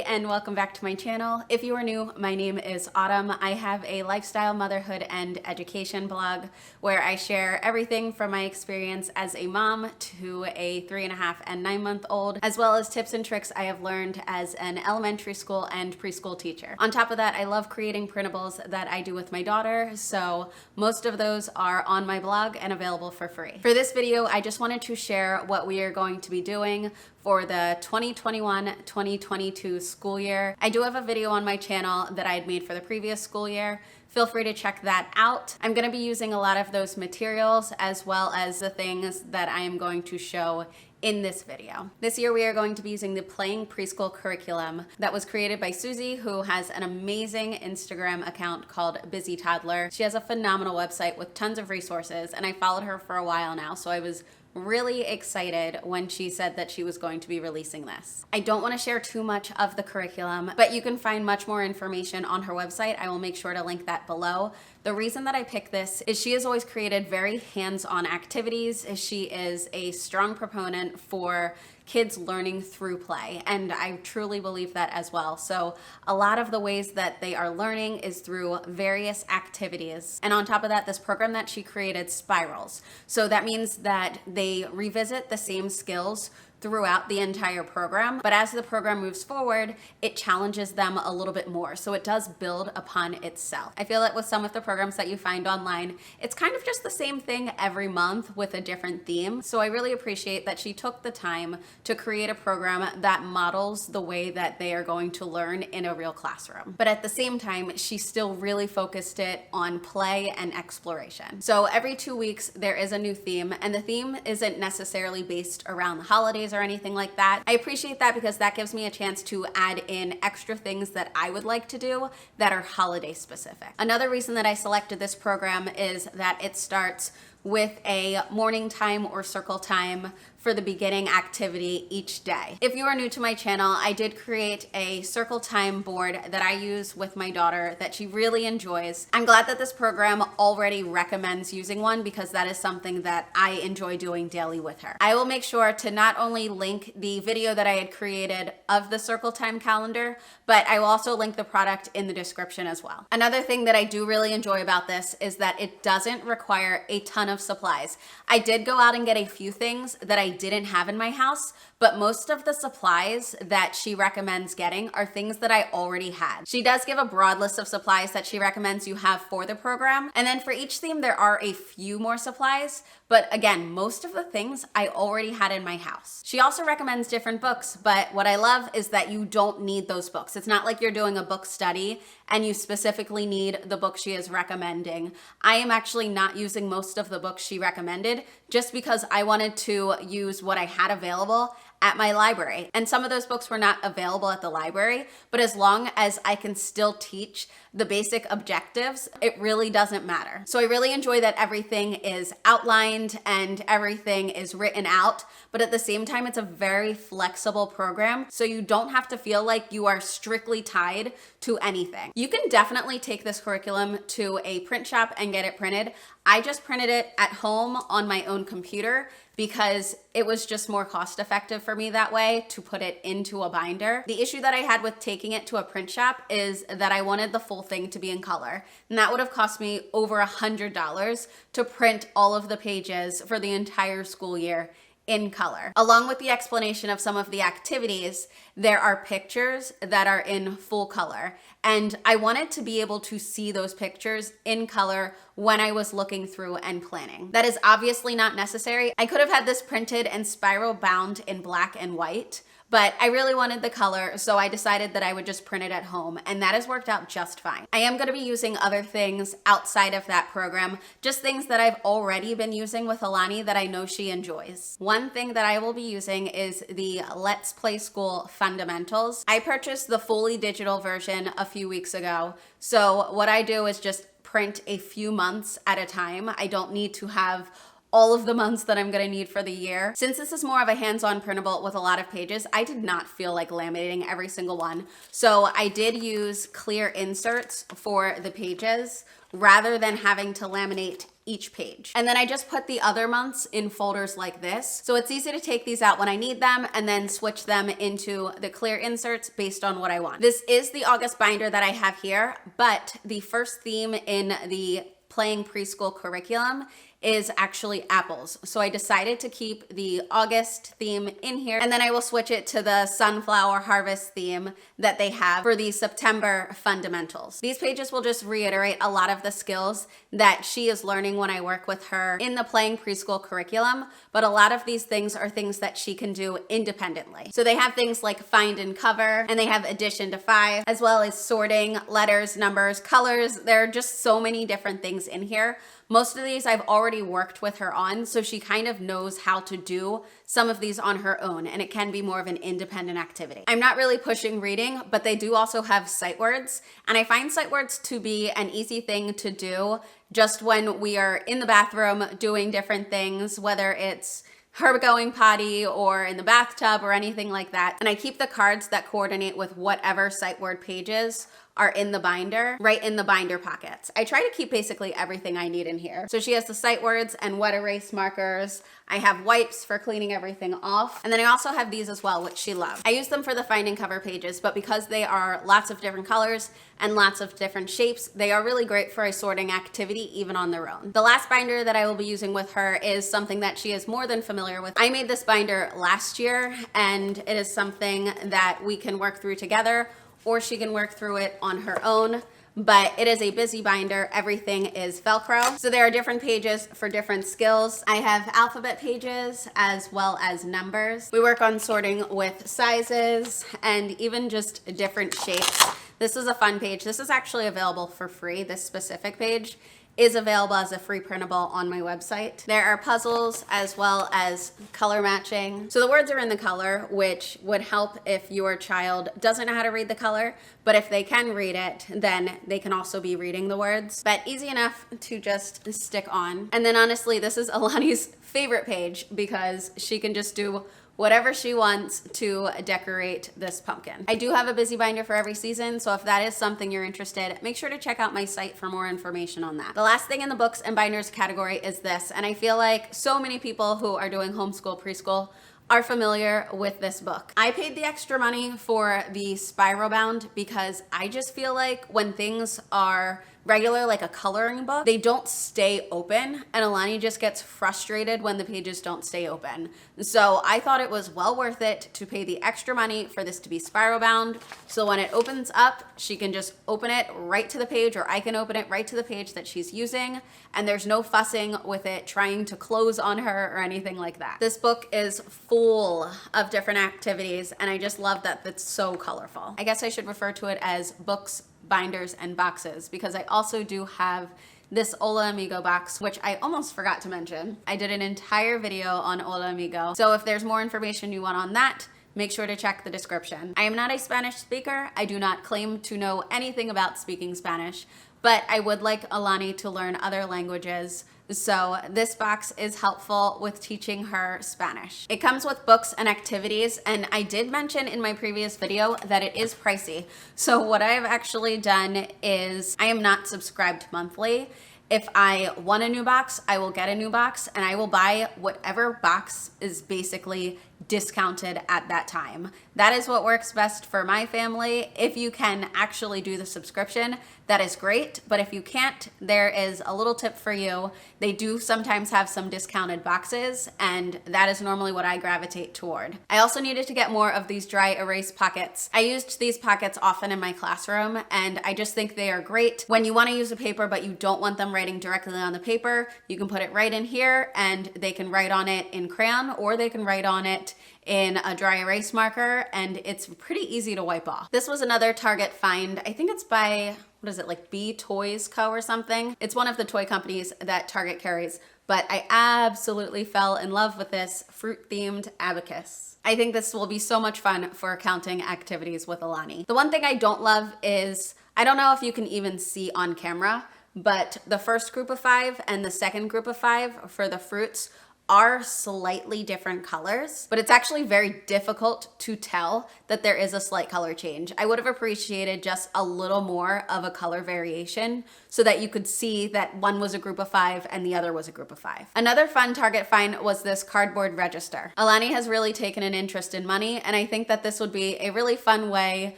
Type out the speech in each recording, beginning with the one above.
and welcome back to my channel. If you are new, my name is Autumn. I have a lifestyle, motherhood, and education blog where I share everything from my experience as a mom to a 3.5 and 9-month-old, as well as tips and tricks I have learned as an elementary school and preschool teacher. On top of that, I love creating printables that I do with my daughter, so most of those are on my blog and available for free. For this video, I just wanted to share what we are going to be doing for the 2021-2022 school year. I do have a video on my channel that I had made for the previous school year. Feel free to check that out. I'm gonna be using a lot of those materials as well as the things that I am going to show in this video. This year we are going to be using the Playing Preschool curriculum that was created by Susie, who has an amazing Instagram account called Busy Toddler. She has a phenomenal website with tons of resources, and I followed her for a while now, so I was really excited when she said that she was going to be releasing this. I don't want to share too much of the curriculum, but you can find much more information on her website. I will make sure to link that below. The reason that I picked this is she has always created very hands-on activities. She is a strong proponent for kids learning through play, and I truly believe that as well. So a lot of the ways that they are learning is through various activities. And on top of that, this program that she created spirals. So that means that they revisit the same skills throughout the entire program, but as the program moves forward, it challenges them a little bit more. So it does build upon itself. I feel that with some of the programs that you find online, it's kind of just the same thing every month with a different theme. So I really appreciate that she took the time to create a program that models the way that they are going to learn in a real classroom. But at the same time, she still really focused it on play and exploration. So every 2 weeks, there is a new theme, and the theme isn't necessarily based around the holidays or anything like that. I appreciate that because that gives me a chance to add in extra things that I would like to do that are holiday specific. Another reason that I selected this program is that it starts with a morning time or circle time for the beginning activity each day. If you are new to my channel, I did create a circle time board that I use with my daughter that she really enjoys. I'm glad that this program already recommends using one because that is something that I enjoy doing daily with her. I will make sure to not only link the video that I had created of the circle time calendar, but I will also link the product in the description as well. Another thing that I do really enjoy about this is that it doesn't require a ton of supplies. I did go out and get a few things that I didn't have in my house, but most of the supplies that she recommends getting are things that I already had. She does give a broad list of supplies that she recommends you have for the program, and then for each theme there are a few more supplies, but again, most of the things I already had in my house. She also recommends different books, but what I love is that you don't need those books. It's not like you're doing a book study and you specifically need the book she is recommending. I am actually not using most of the books she recommended just because I wanted to use what I had available at my library. And some of those books were not available at the library, but as long as I can still teach the basic objectives, it really doesn't matter. So I really enjoy that everything is outlined and everything is written out, but at the same time, it's a very flexible program, so you don't have to feel like you are strictly tied to anything. You can definitely take this curriculum to a print shop and get it printed. I just printed it at home on my own computer because it was just more cost effective for me that way to put it into a binder. The issue that I had with taking it to a print shop is that I wanted the full thing to be in color, and that would have cost me over $100 to print all of the pages for the entire school year in color. Along with the explanation of some of the activities, there are pictures that are in full color, and I wanted to be able to see those pictures in color when I was looking through and planning. That is obviously not necessary. I could have had this printed and spiral bound in black and white, but I really wanted the color, so I decided that I would just print it at home, and that has worked out just fine. I am gonna be using other things outside of that program, just things that I've already been using with Alani that I know she enjoys. One thing that I will be using is the Let's Play School Fundamentals. I purchased the fully digital version a few weeks ago, so what I do is just print a few months at a time. I don't need to have all of the months that I'm gonna need for the year. Since this is more of a hands-on printable with a lot of pages, I did not feel like laminating every single one. So I did use clear inserts for the pages rather than having to laminate each page. And then I just put the other months in folders like this. So it's easy to take these out when I need them and then switch them into the clear inserts based on what I want. This is the August binder that I have here, but the first theme in the Playing Preschool curriculum is actually apples. So I decided to keep the August theme in here, and then I will switch it to the sunflower harvest theme that they have for the September fundamentals. These pages will just reiterate a lot of the skills that she is learning when I work with her in the Playing Preschool curriculum, but a lot of these things are things that she can do independently. So they have things like find and cover, and they have addition to 5, as well as sorting, letters, numbers, colors. There are just so many different things in here. Most of these I've already worked with her on, so she kind of knows how to do some of these on her own, and it can be more of an independent activity. I'm not really pushing reading, but they do also have sight words, and I find sight words to be an easy thing to do just when we are in the bathroom doing different things, whether it's her going potty or in the bathtub or anything like that. And I keep the cards that coordinate with whatever sight word pages are in the binder, right in the binder pockets. I try to keep basically everything I need in here. So she has the sight words and wet erase markers. I have wipes for cleaning everything off. And then I also have these as well, which she loves. I use them for the find and cover pages, but because they are lots of different colors and lots of different shapes, they are really great for a sorting activity, even on their own. The last binder that I will be using with her is something that she is more than familiar with. I made this binder last year, and it is something that we can work through together, or she can work through it on her own. But it is a busy binder. Everything is Velcro. So there are different pages for different skills. I have alphabet pages as well as numbers. We work on sorting with sizes and even just different shapes. This is a fun page. This is actually available for free. This specific page is available as a free printable on my website. There are puzzles as well as color matching. So the words are in the color, which would help if your child doesn't know how to read the color, but if they can read it, then they can also be reading the words. But easy enough to just stick on. And then honestly, this is Alani's favorite page because she can just do whatever she wants to decorate this pumpkin. I do have a busy binder for every season, so if that is something you're interested, make sure to check out my site for more information on that. The last thing in the books and binders category is this, and I feel like so many people who are doing homeschool preschool are familiar with this book. I paid the extra money for the spiral bound because I just feel like when things are regular, like a coloring book, they don't stay open, and Alani just gets frustrated when the pages don't stay open. So I thought it was well worth it to pay the extra money for this to be spiral bound, so when it opens up, she can just open it right to the page, or I can open it right to the page that she's using, and there's no fussing with it trying to close on her or anything like that. This book is full of different activities, and I just love that it's so colorful. I guess I should refer to it as books, binders, and boxes, because I also do have this Hola Amigo box, which I almost forgot to mention. I did an entire video on Hola Amigo, so if there's more information you want on that, make sure to check the description. I am not a Spanish speaker. I do not claim to know anything about speaking Spanish, but I would like Alani to learn other languages, so this box is helpful with teaching her Spanish. It comes with books and activities, and I did mention in my previous video that it is pricey. So what I've actually done is I am not subscribed monthly. If I want a new box, I will get a new box, and I will buy whatever box is basically discounted at that time. That is what works best for my family. If you can actually do the subscription, that is great. But if you can't, there is a little tip for you. They do sometimes have some discounted boxes, and that is normally what I gravitate toward. I also needed to get more of these dry erase pockets. I used these pockets often in my classroom, and I just think they are great. When you want to use a paper but you don't want them writing directly on the paper, you can put it right in here, and they can write on it in crayon, or they can write on it in a dry erase marker, and it's pretty easy to wipe off. This was another Target find. I think it's by, what is it, like B Toys Co. or something. It's one of the toy companies that Target carries, but I absolutely fell in love with this fruit-themed abacus. I think this will be so much fun for counting activities with Alani. The one thing I don't love is, I don't know if you can even see on camera, but the first group of 5 and the second group of 5 for the fruits are slightly different colors, but it's actually very difficult to tell that there is a slight color change. I would have appreciated just a little more of a color variation so that you could see that one was a group of 5 and the other was a group of 5. Another fun Target find was this cardboard register. Alani has really taken an interest in money, and I think that this would be a really fun way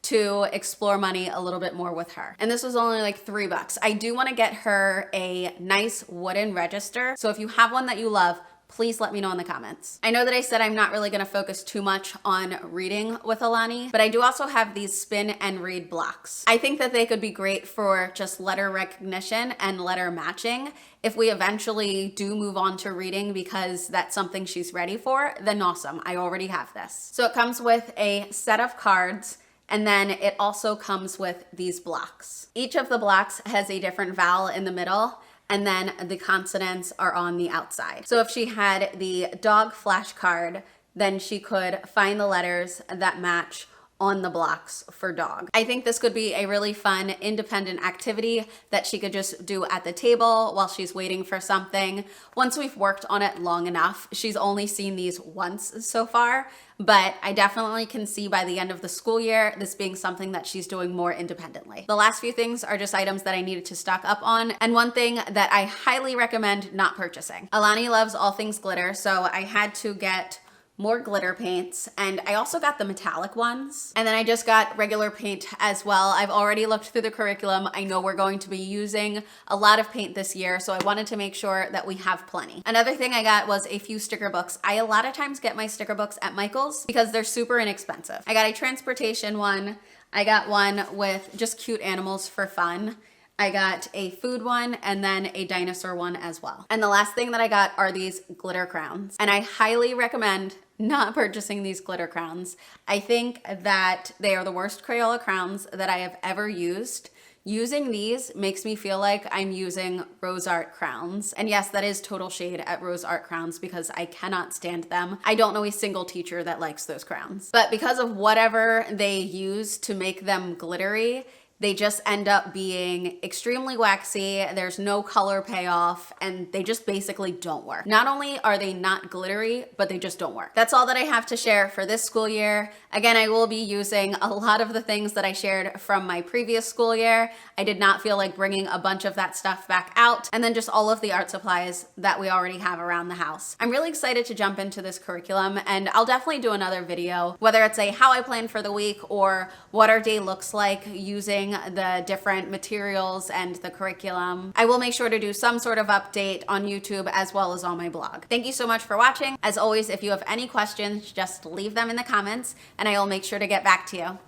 to explore money a little bit more with her. And this was only like $3. I do want to get her a nice wooden register. So if you have one that you love, please let me know in the comments. I know that I said I'm not really gonna focus too much on reading with Alani, but I do also have these spin and read blocks. I think that they could be great for just letter recognition and letter matching. If we eventually do move on to reading because that's something she's ready for, then awesome, I already have this. So it comes with a set of cards, and then it also comes with these blocks. Each of the blocks has a different vowel in the middle, and then the consonants are on the outside. So if she had the dog flashcard, then she could find the letters that match on the blocks for dog. I think this could be a really fun independent activity that she could just do at the table while she's waiting for something. Once we've worked on it long enough, she's only seen these once so far, but I definitely can see by the end of the school year this being something that she's doing more independently. The last few things are just items that I needed to stock up on, and one thing that I highly recommend not purchasing. Alani loves all things glitter, so I had to get more glitter paints, and I also got the metallic ones, and then I just got regular paint as well. I've already looked through the curriculum. I know we're going to be using a lot of paint this year, so I wanted to make sure that we have plenty. Another thing I got was a few sticker books. I a lot of times get my sticker books at Michael's because they're super inexpensive. I got a transportation one. I got one with just cute animals for fun. I got a food one and then a dinosaur one as well. And the last thing that I got are these glitter crowns. And I highly recommend not purchasing these glitter crowns. I think that they are the worst Crayola crowns that I have ever used. Using these makes me feel like I'm using Rose Art crowns. And yes, that is total shade at Rose Art crowns because I cannot stand them. I don't know a single teacher that likes those crowns. But because of whatever they use to make them glittery, they just end up being extremely waxy, there's no color payoff, and they just basically don't work. Not only are they not glittery, but they just don't work. That's all that I have to share for this school year. Again, I will be using a lot of the things that I shared from my previous school year. I did not feel like bringing a bunch of that stuff back out, and then just all of the art supplies that we already have around the house. I'm really excited to jump into this curriculum, and I'll definitely do another video, whether it's a how I plan for the week or what our day looks like using the different materials and the curriculum. I will make sure to do some sort of update on YouTube as well as on my blog. Thank you so much for watching. As always, if you have any questions, just leave them in the comments and I will make sure to get back to you.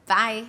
Bye.